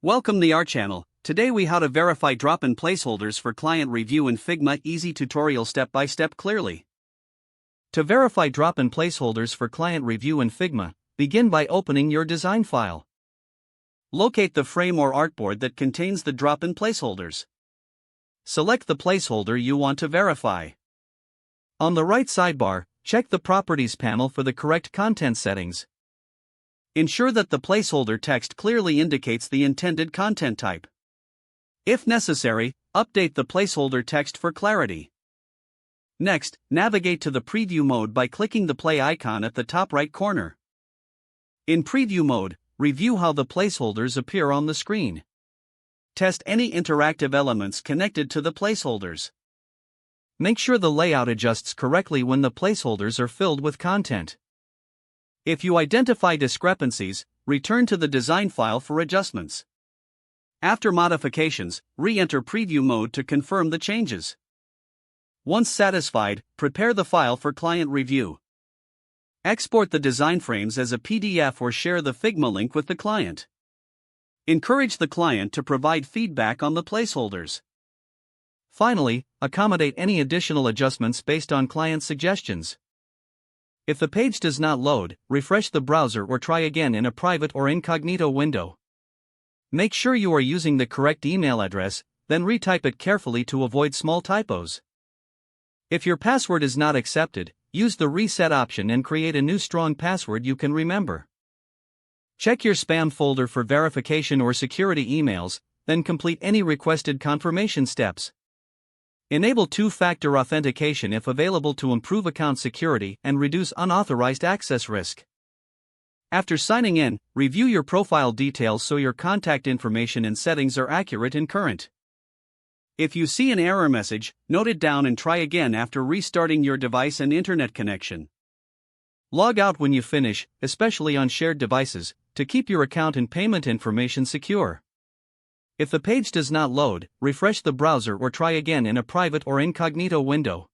Welcome to our channel. Today we how to verify drop-in placeholders for client review in Figma. Easy tutorial step-by-step clearly. To verify drop-in placeholders for client review in Figma, begin by opening your design file. Locate the frame or artboard that contains the drop-in placeholders. Select the placeholder you want to verify. On the right sidebar, check the Properties panel for the correct content settings. Ensure that the placeholder text clearly indicates the intended content type. If necessary, update the placeholder text for clarity. Next, navigate to the preview mode by clicking the play icon at the top right corner. In preview mode, review how the placeholders appear on the screen. Test any interactive elements connected to the placeholders. Make sure the layout adjusts correctly when the placeholders are filled with content. If you identify discrepancies, return to the design file for adjustments. After modifications, re-enter preview mode to confirm the changes. Once satisfied, prepare the file for client review. Export the design frames as a PDF or share the Figma link with the client. Encourage the client to provide feedback on the placeholders. Finally, accommodate any additional adjustments based on client suggestions. If the page does not load, refresh the browser or try again in a private or incognito window. Make sure you are using the correct email address, then retype it carefully to avoid small typos. If your password is not accepted, use the reset option and create a new strong password you can remember. Check your spam folder for verification or security emails, then complete any requested confirmation steps. Enable two-factor authentication if available to improve account security and reduce unauthorized access risk. After signing in, review your profile details so your contact information and settings are accurate and current. If you see an error message, note it down and try again after restarting your device and internet connection. Log out when you finish, especially on shared devices, to keep your account and payment information secure. If the page does not load, refresh the browser or try again in a private or incognito window.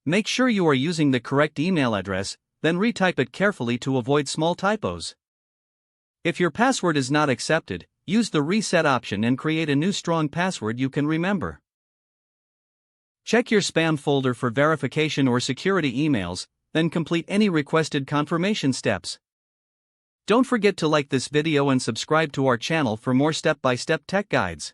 Make sure you are using the correct email address, then retype it carefully to avoid small typos. If your password is not accepted, use the reset option and create a new strong password you can remember. Check your spam folder for verification or security emails, then complete any requested confirmation steps. Don't forget to like this video and subscribe to our channel for more step-by-step tech guides.